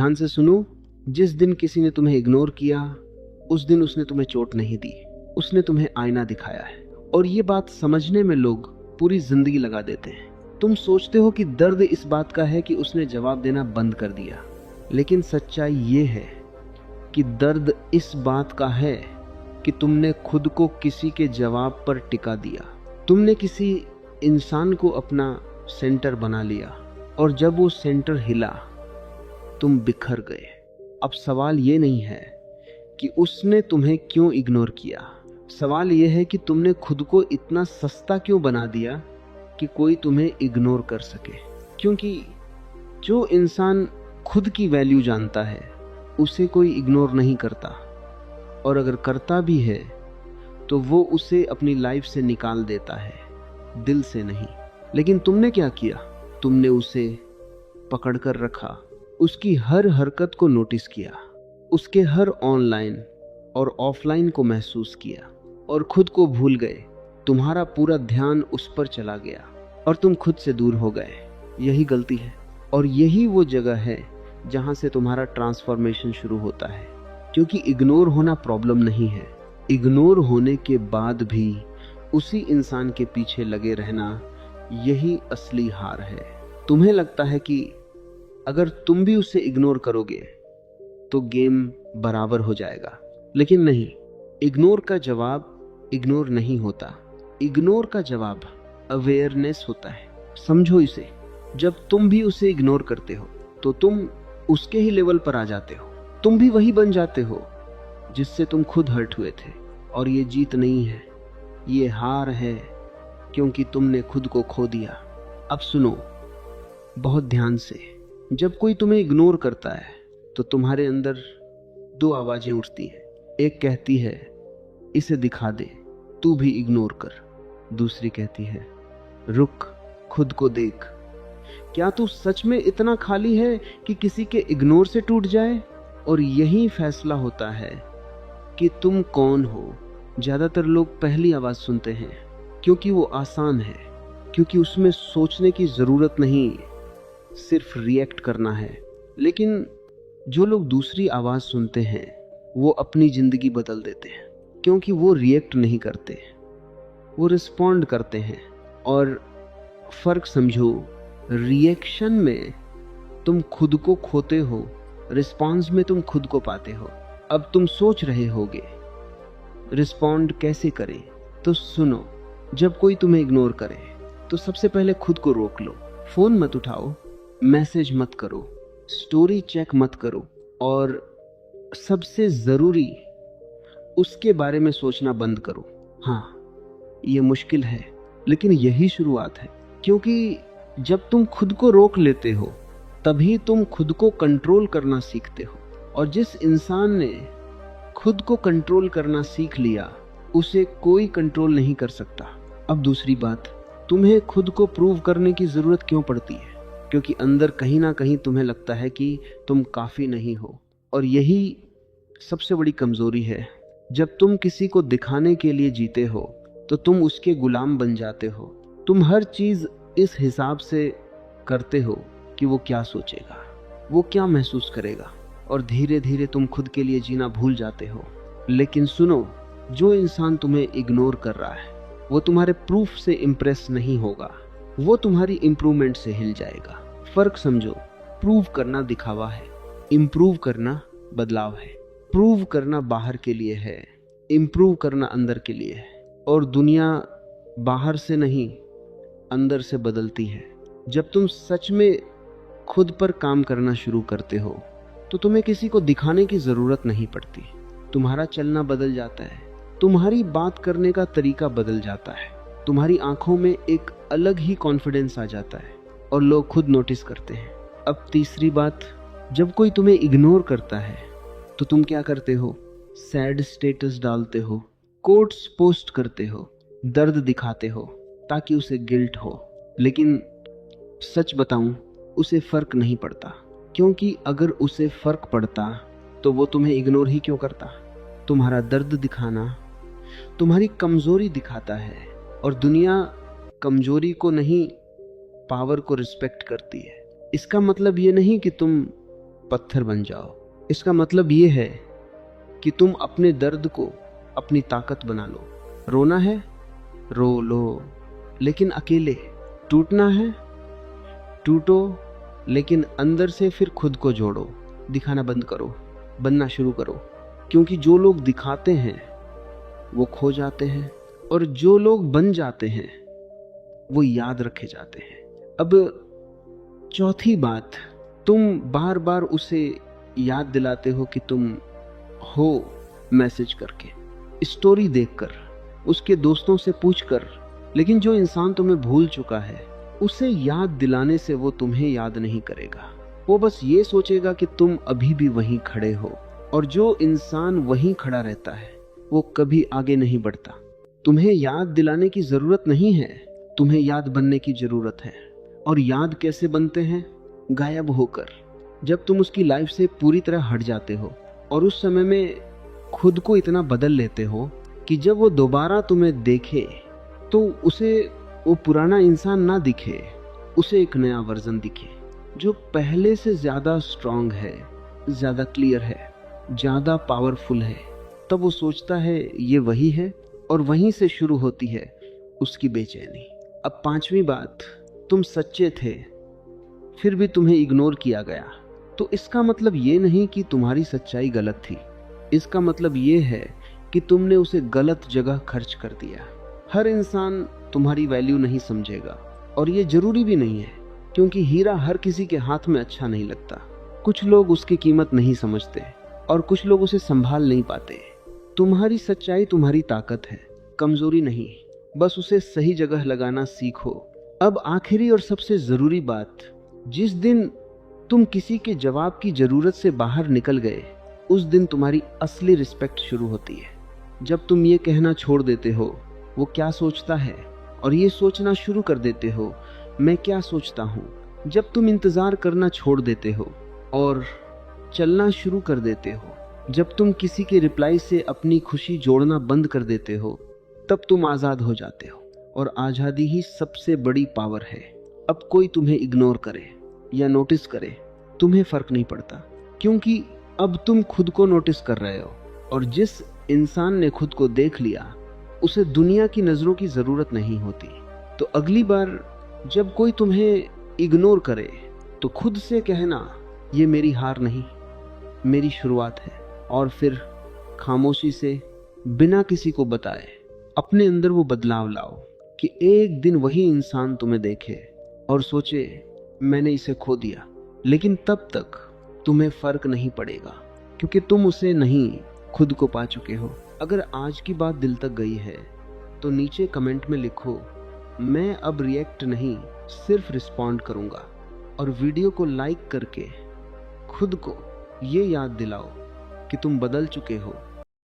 ध्यान से सुनो। जिस दिन किसी ने तुम्हें इग्नोर किया, उस दिन उसने तुम्हें चोट नहीं दी, उसने तुम्हें आईना दिखाया है। और ये बात समझने में लोग पूरी जिंदगी लगा देते हैं। तुम सोचते हो कि दर्द इस बात का है कि उसने जवाब देना बंद कर दिया, लेकिन सच्चाई ये है कि दर्द इस बात का है कि तुमने खुद को किसी के जवाब पर टिका दिया। तुमने किसी इंसान को अपना सेंटर बना लिया, और जब वो सेंटर हिला तुम बिखर गए। अब सवाल ये नहीं है कि उसने तुम्हें क्यों इग्नोर किया, सवाल ये है कि तुमने खुद को इतना सस्ता क्यों बना दिया कि कोई तुम्हें इग्नोर कर सके। क्योंकि जो इंसान खुद की वैल्यू जानता है उसे कोई इग्नोर नहीं करता, और अगर करता भी है तो वो उसे अपनी लाइफ से निकाल देता है, दिल से नहीं। लेकिन तुमने क्या किया? तुमने उसे पकड़ कर रखा, उसकी हर हरकत को नोटिस किया, उसके हर ऑनलाइन और ऑफलाइन को महसूस किया, और खुद को भूल गए। तुम्हारा पूरा ध्यान उस पर चला गया और तुम खुद से दूर हो गए। यही गलती है, और यही वो जगह है जहां से तुम्हारा ट्रांसफॉर्मेशन शुरू होता है। क्योंकि इग्नोर होना प्रॉब्लम नहीं है, इग्नोर होने के बाद भी उसी इंसान के पीछे लगे रहना, यही असली हार है। तुम्हें लगता है कि अगर तुम भी उसे इग्नोर करोगे तो गेम बराबर हो जाएगा, लेकिन नहीं। इग्नोर का जवाब इग्नोर नहीं होता, इग्नोर का जवाब अवेयरनेस होता है। समझो इसे, जब तुम भी उसे इग्नोर करते हो तो तुम उसके ही लेवल पर आ जाते हो, तुम भी वही बन जाते हो जिससे तुम खुद हर्ट हुए थे। और ये जीत नहीं है, ये हार है, क्योंकि तुमने खुद को खो दिया। अब सुनो बहुत ध्यान से, जब कोई तुम्हें इग्नोर करता है तो तुम्हारे अंदर दो आवाजें उठती हैं। एक कहती है इसे दिखा दे, तू भी इग्नोर कर। दूसरी कहती है रुक, खुद को देख, क्या तू सच में इतना खाली है कि किसी के इग्नोर से टूट जाए? और यही फैसला होता है कि तुम कौन हो। ज्यादातर लोग पहली आवाज सुनते हैं क्योंकि वो आसान है, क्योंकि उसमें सोचने की जरूरत नहीं, सिर्फ रिएक्ट करना है। लेकिन जो लोग दूसरी आवाज सुनते हैं वो अपनी जिंदगी बदल देते हैं, क्योंकि वो रिएक्ट नहीं करते, वो रिस्पॉन्ड करते हैं। और फर्क समझो, रिएक्शन में तुम खुद को खोते हो, रिस्पॉन्स में तुम खुद को पाते हो। अब तुम सोच रहे होगे रिस्पॉन्ड कैसे करें, तो सुनो। जब कोई तुम्हें इग्नोर करे तो सबसे पहले खुद को रोक लो। फोन मत उठाओ, मैसेज मत करो, स्टोरी चेक मत करो, और सबसे जरूरी उसके बारे में सोचना बंद करो। हाँ, ये मुश्किल है, लेकिन यही शुरुआत है। क्योंकि जब तुम खुद को रोक लेते हो तभी तुम खुद को कंट्रोल करना सीखते हो, और जिस इंसान ने खुद को कंट्रोल करना सीख लिया उसे कोई कंट्रोल नहीं कर सकता। अब दूसरी बात, तुम्हें खुद को प्रूव करने की जरूरत क्यों पड़ती है? क्योंकि अंदर कहीं ना कहीं तुम्हें लगता है कि तुम काफी नहीं हो, और यही सबसे बड़ी कमजोरी है। जब तुम किसी को दिखाने के लिए जीते हो तो तुम उसके गुलाम बन जाते हो। तुम हर चीज इस हिसाब से करते हो कि वो क्या सोचेगा, वो क्या महसूस करेगा, और धीरे धीरे तुम खुद के लिए जीना भूल जाते हो। लेकिन सुनो, जो इंसान तुम्हें इग्नोर कर रहा है वो तुम्हारे प्रूफ से इम्प्रेस नहीं होगा, वो तुम्हारी इंप्रूवमेंट से हिल जाएगा। फर्क समझो, प्रूव करना दिखावा है, इम्प्रूव करना बदलाव है। प्रूव करना बाहर के लिए है, इम्प्रूव करना अंदर के लिए है। और दुनिया बाहर से नहीं, अंदर से बदलती है। जब तुम सच में खुद पर काम करना शुरू करते हो तो तुम्हें किसी को दिखाने की जरूरत नहीं पड़ती। तुम्हारा चलना बदल जाता है, तुम्हारी बात करने का तरीका बदल जाता है, तुम्हारी आंखों में एक अलग ही कॉन्फिडेंस आ जाता है, और लोग खुद नोटिस करते हैं। अब तीसरी बात, जब कोई तुम्हें इग्नोर करता है तो तुम क्या करते हो? सैड स्टेटस डालते हो, कोट्स पोस्ट करते हो, दर्द दिखाते हो ताकि उसे गिल्ट हो। लेकिन सच बताऊं, उसे फर्क नहीं पड़ता, क्योंकि अगर उसे फर्क पड़ता तो वो तुम्हें इग्नोर ही क्यों करता? तुम्हारा दर्द दिखाना तुम्हारी कमजोरी दिखाता है, और दुनिया कमजोरी को नहीं, पावर को रिस्पेक्ट करती है। इसका मतलब ये नहीं कि तुम पत्थर बन जाओ। इसका मतलब ये है कि तुम अपने दर्द को अपनी ताकत बना लो। रोना है, रो लो, लेकिन अकेले। टूटना है, टूटो, लेकिन अंदर से फिर खुद को जोड़ो। दिखाना बंद करो, बनना शुरू करो। क्योंकि जो लोग दिखाते हैं वो खो जाते हैं, और जो लोग बन जाते हैं वो याद रखे जाते हैं। अब चौथी बात, तुम बार बार उसे याद दिलाते हो कि तुम हो, मैसेज करके, स्टोरी देखकर, उसके दोस्तों से पूछकर। लेकिन जो इंसान तुम्हें भूल चुका है, उसे याद दिलाने से वो तुम्हें याद नहीं करेगा। वो बस ये सोचेगा कि तुम अभी भी वहीं खड़े हो। और जो इंसान वहीं खड़ा रहता है वो कभी आगे नहीं बढ़ता। तुम्हें याद दिलाने की जरूरत नहीं है, तुम्हें याद बनने की जरूरत है। और याद कैसे बनते हैं? गायब होकर, जब तुम उसकी लाइफ से पूरी तरह हट जाते हो और उस समय में खुद को इतना बदल लेते हो कि जब वो दोबारा तुम्हें देखे तो उसे वो पुराना इंसान ना दिखे, उसे एक नया वर्जन दिखे जो पहले से ज्यादा स्ट्रांग है, ज्यादा क्लियर है, ज्यादा पावरफुल है। तब वो सोचता है ये वही है, और वहीं से शुरू होती है उसकी बेचैनी। अब पांचवी बात, तुम सच्चे थे फिर भी तुम्हें इग्नोर किया गया। तो इसका मतलब ये नहीं कि तुम्हारी सच्चाई गलत थी, इसका मतलब ये है कि तुमने उसे गलत जगह खर्च कर दिया। हर इंसान तुम्हारी वैल्यू नहीं समझेगा, और ये जरूरी भी नहीं है, क्योंकि हीरा हर किसी के हाथ में अच्छा नहीं लगता। कुछ लोग उसकी कीमत नहीं समझते और कुछ लोग उसे संभाल नहीं पाते। तुम्हारी सच्चाई तुम्हारी ताकत है, कमजोरी नहीं। बस उसे सही जगह लगाना सीखो। अब आखिरी और सबसे जरूरी बात, जिस दिन तुम किसी के जवाब की जरूरत से बाहर निकल गए, उस दिन तुम्हारी असली रिस्पेक्ट शुरू होती है। जब तुम ये कहना छोड़ देते हो वो क्या सोचता है, और ये सोचना शुरू कर देते हो मैं क्या सोचता हूँ। जब तुम इंतजार करना छोड़ देते हो और चलना शुरू कर देते हो, जब तुम किसी के रिप्लाई से अपनी खुशी जोड़ना बंद कर देते हो, तब तुम आजाद हो जाते हो। और आजादी ही सबसे बड़ी पावर है। अब कोई तुम्हें इग्नोर करे या नोटिस करे, तुम्हें फर्क नहीं पड़ता, क्योंकि अब तुम खुद को नोटिस कर रहे हो। और जिस इंसान ने खुद को देख लिया उसे दुनिया की नजरों की जरूरत नहीं होती। तो अगली बार जब कोई तुम्हें इग्नोर करे तो खुद से कहना, ये मेरी हार नहीं, मेरी शुरुआत है। और फिर खामोशी से, बिना किसी को बताए, अपने अंदर वो बदलाव लाओ कि एक दिन वही इंसान तुम्हें देखे और सोचे मैंने इसे खो दिया। लेकिन तब तक तुम्हें फर्क नहीं पड़ेगा, क्योंकि तुम उसे नहीं, खुद को पा चुके हो। अगर आज की बात दिल तक गई है तो नीचे कमेंट में लिखो, मैं अब रिएक्ट नहीं, सिर्फ रिस्पॉन्ड करूंगा। और वीडियो को लाइक करके खुद को ये याद दिलाओ कि तुम बदल चुके हो,